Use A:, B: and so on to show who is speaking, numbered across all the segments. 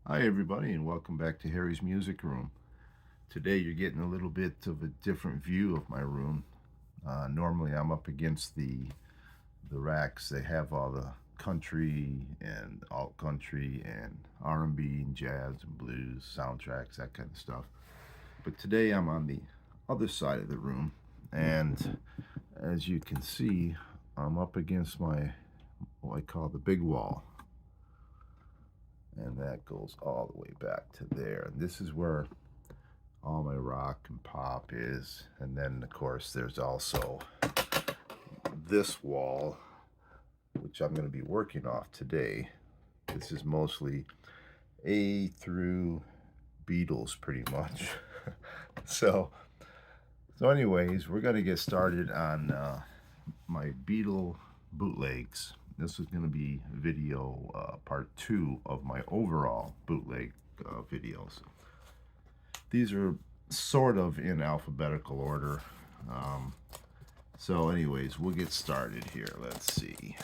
A: Hi, everybody, and welcome back to Harry's Music Room. Today, you're getting a little bit of a different view of my room. Normally, I'm up against the racks. They have all the country and alt country and R&B and jazz and blues soundtracks, that kind of stuff. But today, I'm on the other side of the room, and as you can see, I'm up against my what I call the big wall, and that goes all the way back to there. And this is where all my rock and pop is. And then, of course, there's also this wall, which I'm going to be working off today. This is mostly A through Beatles, pretty much. so, so, anyways, we're going to get started on my Beatle bootlegs. This is going to be video part 2 of my overall bootleg videos. These are sort of in alphabetical order. Um, so anyways, we'll get started here. Let's see.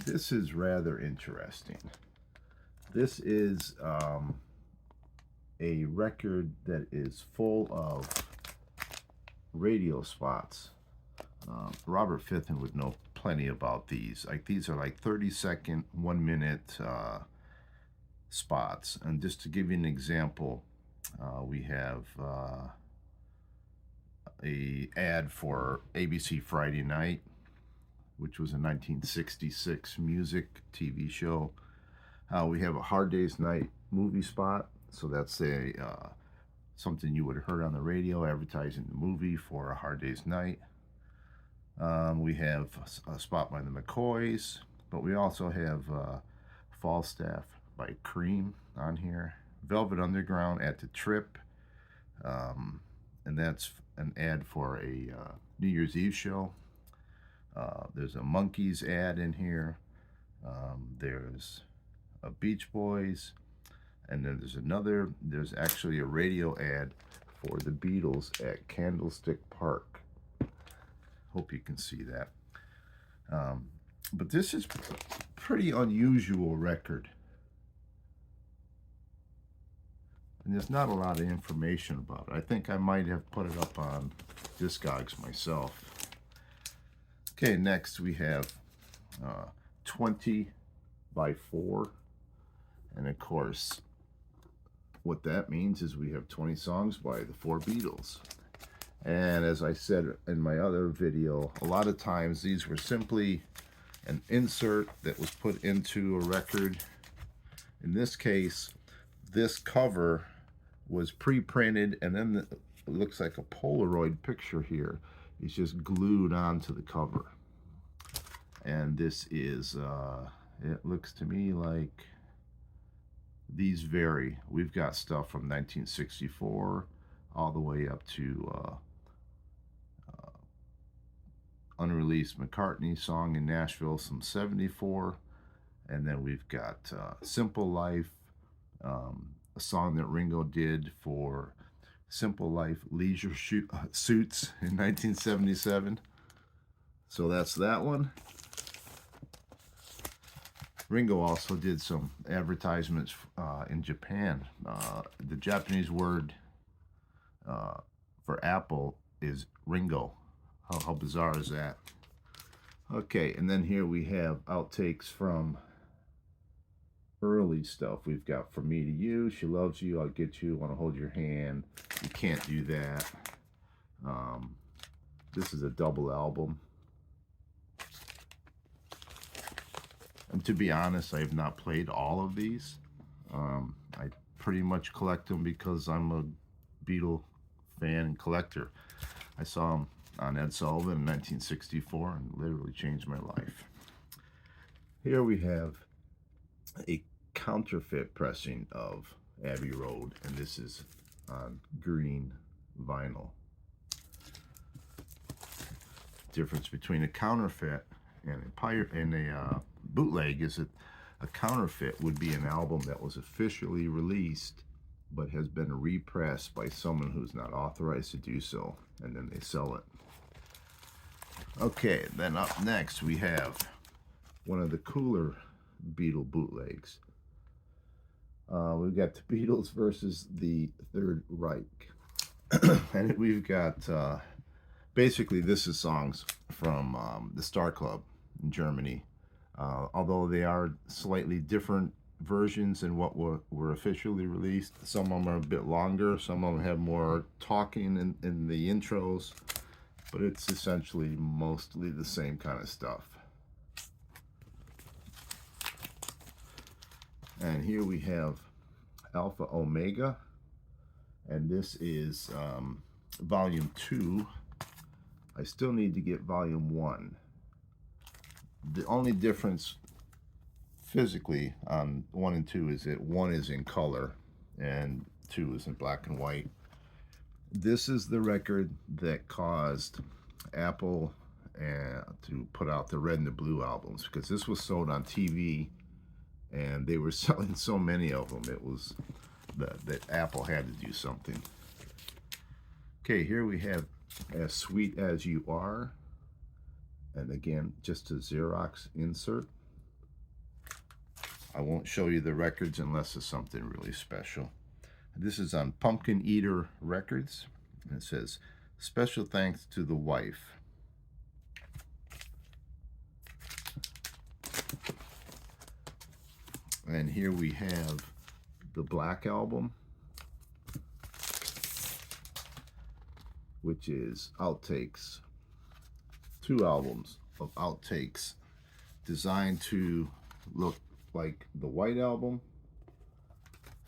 A: This is rather interesting. This is a record that is full of radio spots. Robert Fitton would know plenty about these. Like these are like 30-second, 1 minute spots. And just to give you an example, we have a ad for ABC Friday Night, which was a 1966 music TV show. We have a Hard Day's Night movie spot, so that's a something you would have heard on the radio advertising the movie for a Hard Day's Night. We have a spot by the McCoys, but we also have Falstaff by Cream on here, Velvet Underground at the Trip, and that's an ad for a New Year's Eve show. There's a Monkeys ad in here. There's a Beach Boys, and then there's actually a radio ad for the Beatles at Candlestick Park. Hope you can see that. But this is a pretty unusual record. And there's not a lot of information about it. I think I might have put it up on Discogs myself. Okay, next we have 20 by 4. And of course, what that means is we have 20 songs by the 4 Beatles. And as I said in my other video, a lot of times these were simply an insert that was put into a record. In this case, this cover was pre-printed, and then it looks like a Polaroid picture here. It's just glued onto the cover. And this is, it looks to me like these vary. We've got stuff from 1964 all the way up to unreleased McCartney song in Nashville, some 74. And then we've got Simple Life, a song that Ringo did for Simple Life Leisure Suits in 1977. So that's that one. Ringo also did some advertisements in Japan. The Japanese word for apple is Ringo. How bizarre is that? Okay, and then here we have outtakes from early stuff. We've got From Me to You, She Loves You, I'll Get You, Want to Hold Your Hand, You Can't Do That. This is a double album. And to be honest, I have not played all of these. I pretty much collect them because I'm a Beatle fan and collector. I saw them on Ed Sullivan in 1964 and literally changed my life. Here we have a counterfeit pressing of Abbey Road, and this is on green vinyl. Difference between a counterfeit and a bootleg is that a counterfeit would be an album that was officially released but has been repressed by someone who's not authorized to do so, and then they sell it. Okay, then up next we have one of the cooler Beatle bootlegs. We've got the Beatles versus the Third Reich. And we've got, basically, this is songs from the Star Club in Germany. Although they are slightly different versions than what were officially released. Some of them are a bit longer. Some of them have more talking in the intros. But it's essentially mostly the same kind of stuff. And here we have Alpha Omega, and this is volume 2. I still need to get volume 1. The only difference physically on 1 and 2 is that 1 is in color and 2 is in black and white. This is the record that caused Apple to put out the Red and the Blue albums, because this was sold on TV and they were selling so many of them, it was that Apple had to do something. Okay, here we have As Sweet As You Are, and again, just a Xerox insert. I won't show you the records unless it's something really special. This is on Pumpkin Eater Records, and it says, "Special thanks to the wife." And here we have the Black Album, which is outtakes. 2 albums of outtakes designed to look like the White Album,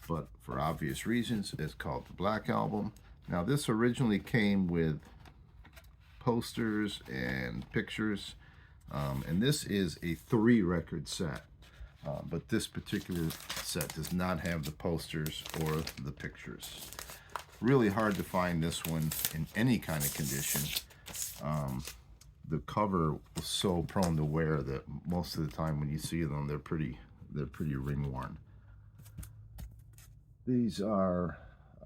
A: but for obvious reasons it's called the Black Album. Now this originally came with posters and pictures, and this is a 3 record set, but this particular set does not have the posters or the pictures. Really hard to find this one in any kind of condition. The cover was so prone to wear that most of the time when you see them, they're pretty ring worn. These are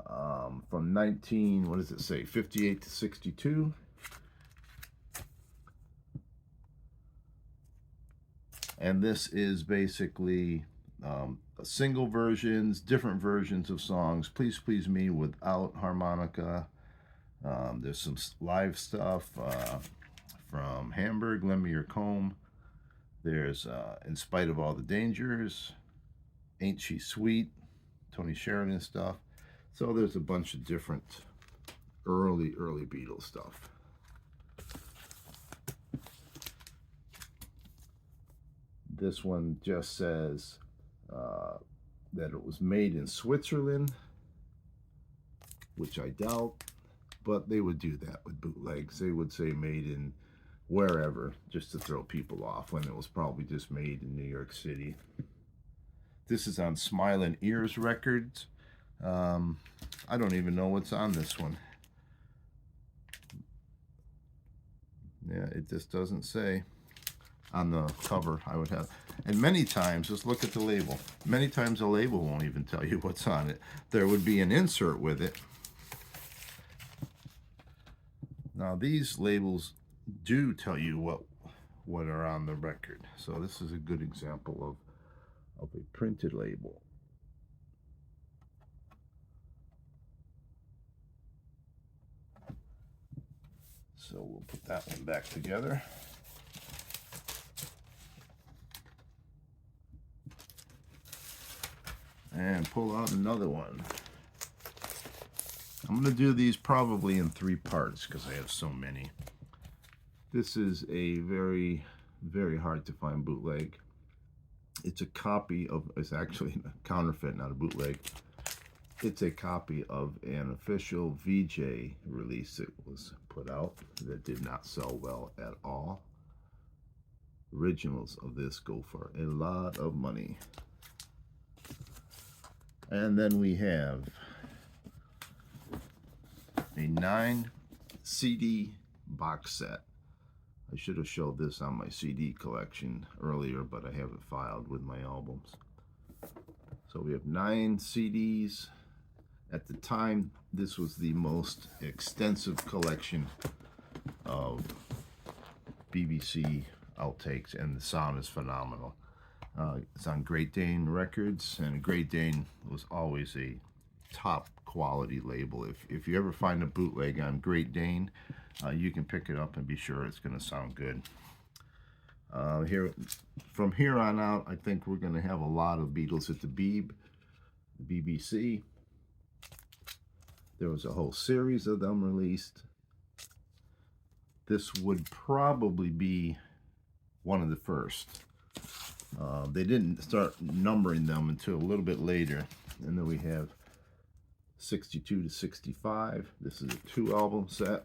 A: from 58 to 62. And this is basically single versions, different versions of songs. Please Please Me without harmonica. There's some live stuff from Hamburg, Lend Me Your Comb. There's In Spite of All the Dangers, Ain't She Sweet, Tony Sheridan stuff. So there's a bunch of different early Beatles stuff. This one just says that it was made in Switzerland, which I doubt, but they would do that with bootlegs. They would say made in wherever, just to throw people off, when it was probably just made in New York City. This is on Smilin' Ears Records. I don't even know what's on this one. Yeah, it just doesn't say on the cover. I would have, and many times, just look at the label. Many times the label won't even tell you what's on it. There would be an insert with it. Now these labels do tell you what are on the record. So this is a good example of a printed label. So we'll put that one back together. And pull out another one. I'm going to do these probably in 3 parts because I have so many. This is a very hard to find bootleg. It's a copy of, it's actually a counterfeit, not a bootleg. It's a copy of an official VJ release that was put out that did not sell well at all. Originals of this go for a lot of money. And then we have a 9 CD box set. I should have showed this on my CD collection earlier, but I have it filed with my albums. So we have 9 CDs. At the time, this was the most extensive collection of BBC outtakes, and the sound is phenomenal. It's on Great Dane Records, and Great Dane was always a top quality label. If you ever find a bootleg on Great Dane, you can pick it up and be sure it's going to sound good. From here on out, I think we're going to have a lot of Beatles at the BBC. There was a whole series of them released. This would probably be one of the first. They didn't start numbering them until a little bit later. And then we have 62 to 65. This is a 2-album set.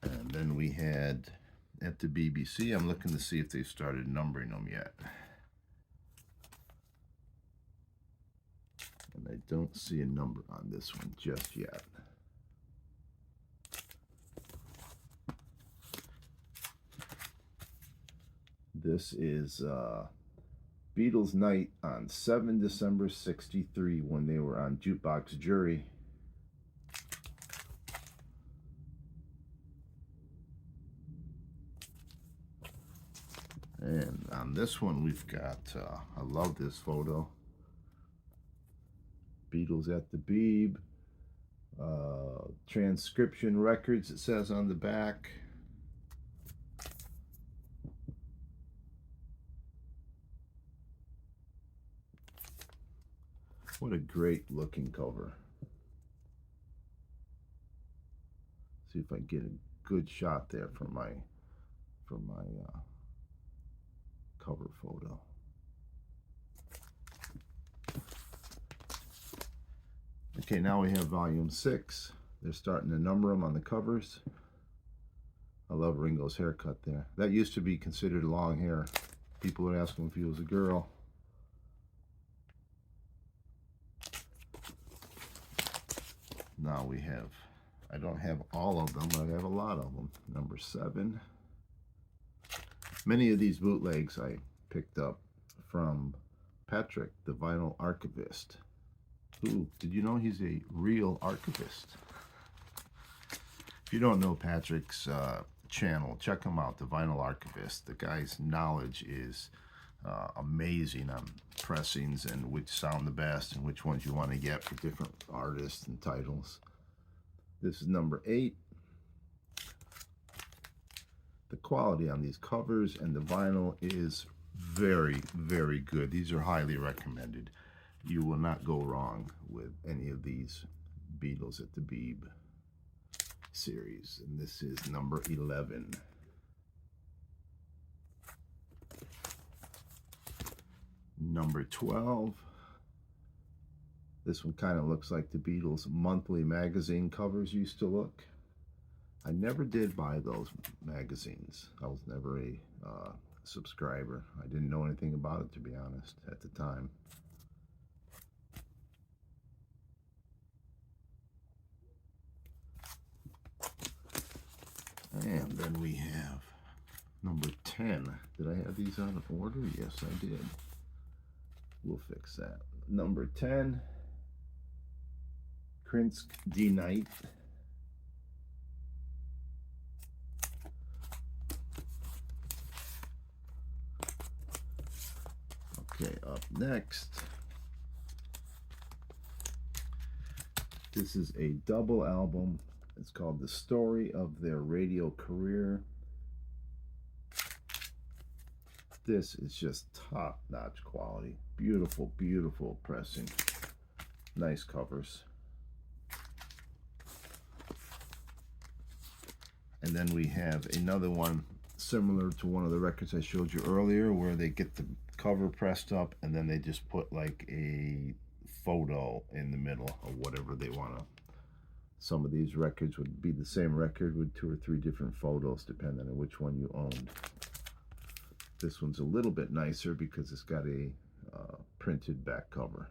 A: And then we had at the BBC, I'm looking to see if they started numbering them yet. And I don't see a number on this one just yet. This is Beatles Night on 7 December 63 when they were on Jukebox Jury. And on this one we've got, I love this photo, Beatles at the Beeb, Transcription Records, it says on the back. What a great looking cover. See if I get a good shot there for my cover photo. Okay, now we have volume 6. They're starting to number them on the covers. I love Ringo's haircut there. That used to be considered long hair. People would ask him if he was a girl. Now we have, I don't have all of them, but I have a lot of them. Number 7. Many of these bootlegs I picked up from Patrick, the vinyl archivist. Who, did you know he's a real archivist? If you don't know Patrick's channel, check him out, the vinyl archivist. The guy's knowledge is amazing on pressings and which sound the best and which ones you want to get for different artists and titles. This is number 8. The quality on these covers and the vinyl is very, very good. These are highly recommended. You will not go wrong with any of these Beatles at the Beeb series. And this is number 11. Number 12. This one kind of looks like the Beatles monthly magazine covers used to look. I never did buy those magazines. I was never a subscriber. I didn't know anything about it, to be honest, at the time. And then we have number 10. Did I have these out of order? Yes, I did. We'll fix that. Number 10, Krinsk D Night. Okay, up next, this is a double album. It's called The Story of Their Radio Career. This is just top-notch quality. Beautiful, beautiful pressing. Nice covers. And then we have another one similar to one of the records I showed you earlier, where they get the cover pressed up and then they just put like a photo in the middle of whatever they want to. Some of these records would be the same record with 2 or 3 different photos depending on which one you owned. This one's a little bit nicer because it's got a printed back cover.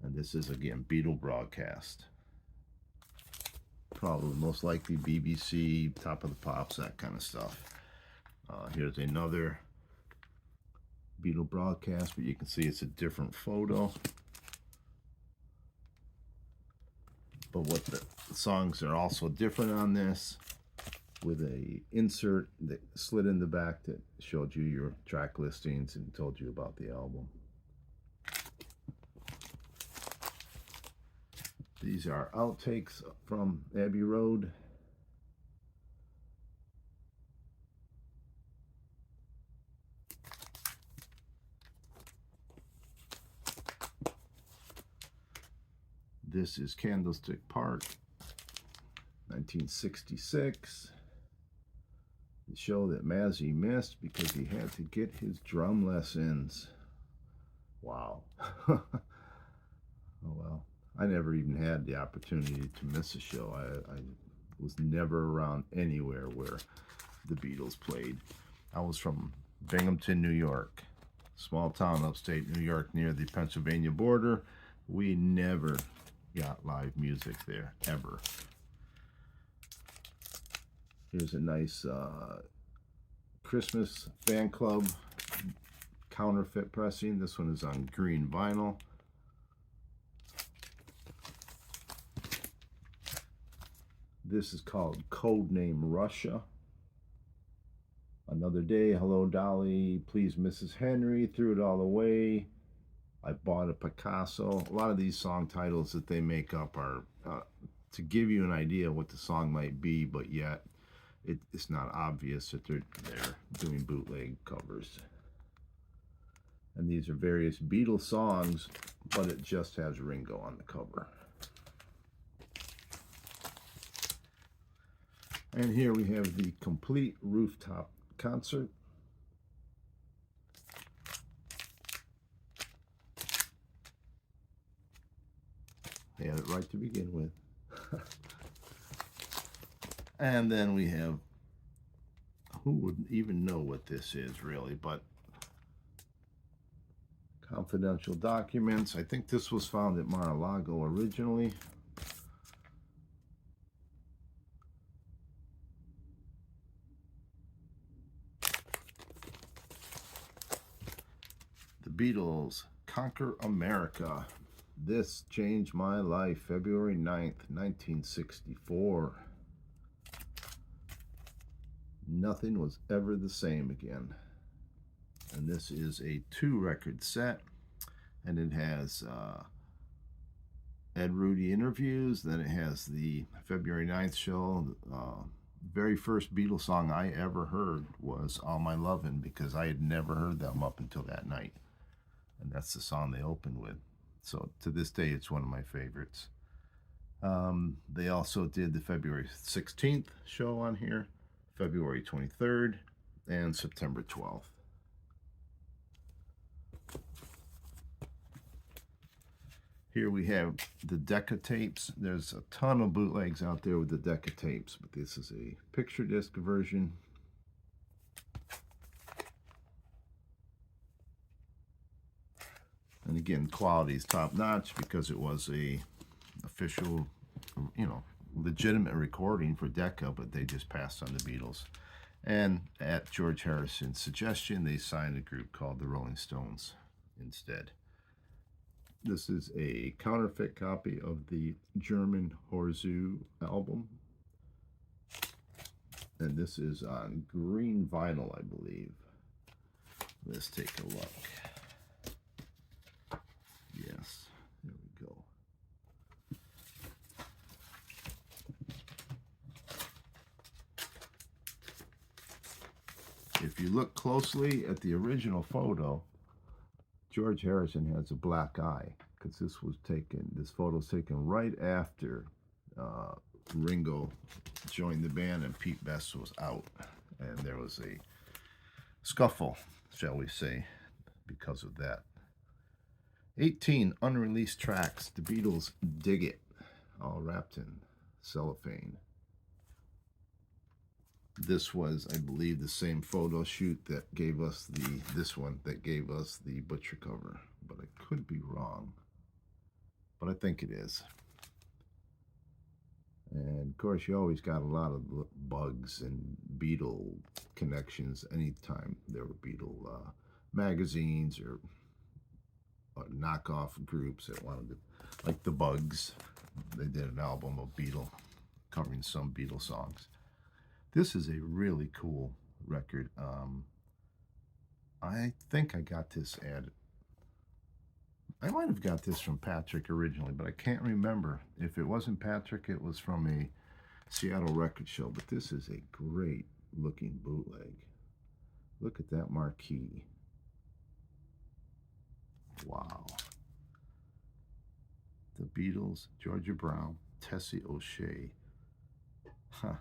A: And this is, again, Beatle broadcast. Probably most likely BBC, Top of the Pops, that kind of stuff. Here's another Beatle broadcast, but you can see it's a different photo. But what the songs are also different on this. with a insert that slid in the back that showed you your track listings and told you about the album. These are outtakes from Abbey Road. This is Candlestick Park, 1966. The show that Mazzy missed because he had to get his drum lessons. Wow. Oh well. I never even had the opportunity to miss a show. I was never around anywhere where the Beatles played. I was from Binghamton, New York, small town upstate New York near the Pennsylvania border. We never got live music there, ever. Here's a nice Christmas fan club counterfeit pressing. This one is on green vinyl. This is called Codename Russia. Another Day, Hello Dolly, Please Mrs. Henry, Threw It All Away, I Bought a Picasso. A lot of these song titles that they make up are to give you an idea what the song might be, but yet it's not obvious that they're doing bootleg covers. And these are various Beatles songs, but it just has Ringo on the cover. And here we have the complete rooftop concert. They had it right to begin with. And then we have, who would even know what this is really, but confidential documents. I think this was found at Mar-a-Lago originally. The Beatles, Conquer America. This changed my life, February 9th, 1964. Nothing was ever the same again. And this is a 2-record set, and it has Ed Rudy interviews, then it has the February 9th show. Very first Beatles song I ever heard was All My Lovin', because I had never heard them up until that night. And that's the song they opened with. So to this day, it's one of my favorites. They also did the February 16th show on here, February 23rd, and September 12th. Here we have the Decca tapes. There's a ton of bootlegs out there with the Decca tapes, but this is a picture disc version. And again, quality is top notch because it was a official, legitimate recording for Decca, but they just passed on the Beatles. And at George Harrison's suggestion, they signed a group called the Rolling Stones instead. This is a counterfeit copy of the German Horzu album. And this is on green vinyl, I believe. Let's take a look. Yes, there we go. If you look closely at the original photo, George Harrison has a black eye because this photo was taken right after Ringo joined the band and Pete Best was out. And there was a scuffle, shall we say, because of that. 18 unreleased tracks. The Beatles Dig It, all wrapped in cellophane. This was, I believe, the same photo shoot that gave us this one that gave us the Butcher cover, but I could be wrong. But I think it is. And of course, you always got a lot of Bugs and Beatle connections anytime there were Beatle magazines or knockoff groups that wanted to, like the Bugs. They did an album of Beatle covering some Beatle songs. This is a really cool record. I think I got this at, I might have got this from Patrick originally, but I can't remember. If it wasn't Patrick, it was from a Seattle record show. But this is a great looking bootleg. Look at that marquee. Wow. The Beatles, Georgia Brown, Tessie O'Shea. Huh.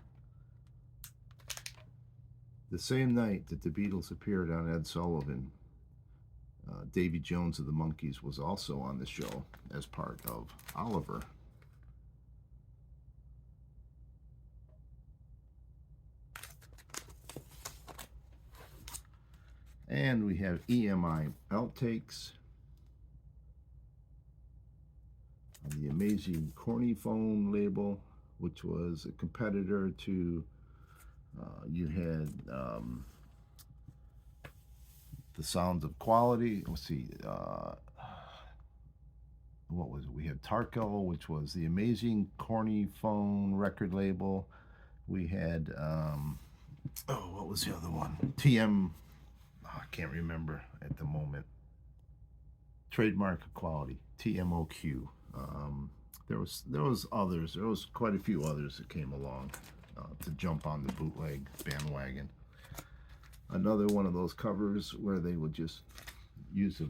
A: The same night that the Beatles appeared on Ed Sullivan, Davy Jones of the Monkees was also on the show as part of Oliver. And we have EMI outtakes. The Amazing Corny Phone label, which was a competitor to, you had the Sounds of Quality. Let's see, what was it? We had Tarko, which was the Amazing Corny Phone record label. We had, what was the other one? TM, I can't remember at the moment. Trademark Quality, TMOQ. There was others. There was quite a few others that came along to jump on the bootleg bandwagon. Another one of those covers where they would just use a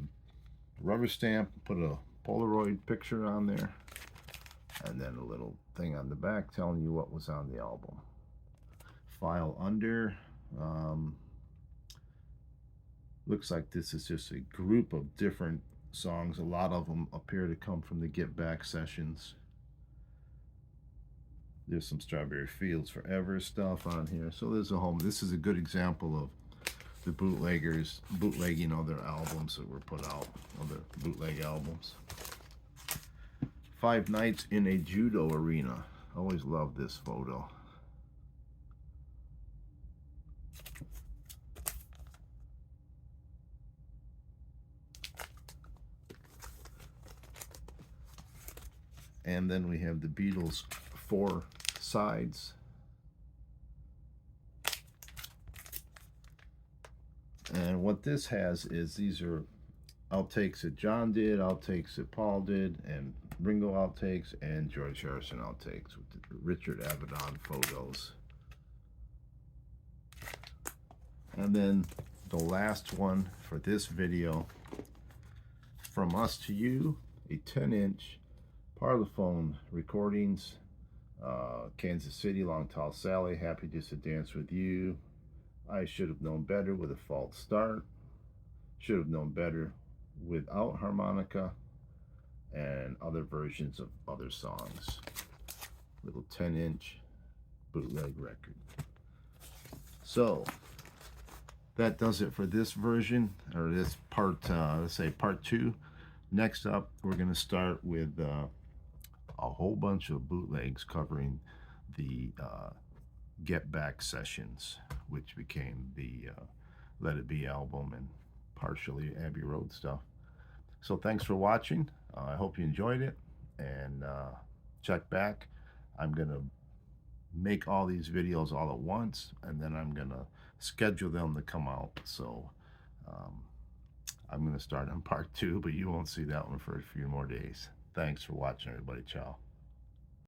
A: rubber stamp, put a Polaroid picture on there, and then a little thing on the back telling you what was on the album. File under. Looks like this is just a group of different songs. A lot of them appear to come from the Get Back sessions. There's some Strawberry Fields Forever stuff on here. So there's a whole, this is a good example of the bootleggers bootlegging other albums that were put out, other bootleg albums. 5 Nights in a Judo Arena. I always loved this photo. And then we have the Beatles 4 sides. And what this has is these are outtakes that John did, outtakes that Paul did, and Ringo outtakes, and George Harrison outtakes with the Richard Avedon photos. And then the last one for this video, From Us to You, a 10-inch Parlophone recordings, Kansas City, Long Tall Sally, Happy Just to Dance with You, I Should Have Known Better with a False Start, Should Have Known Better without harmonica, and other versions of other songs. Little 10-inch bootleg record. So that does it for this version, or this part, let's say part 2. Next up, we're going to start with a whole bunch of bootlegs covering the Get Back sessions, which became the Let It Be album and partially Abbey Road stuff. So thanks for watching. I hope you enjoyed it, and check back. I'm going to make all these videos all at once, and then I'm going to schedule them to come out. So I'm going to start on part 2, but you won't see that one for a few more days. Thanks for watching, everybody. Ciao.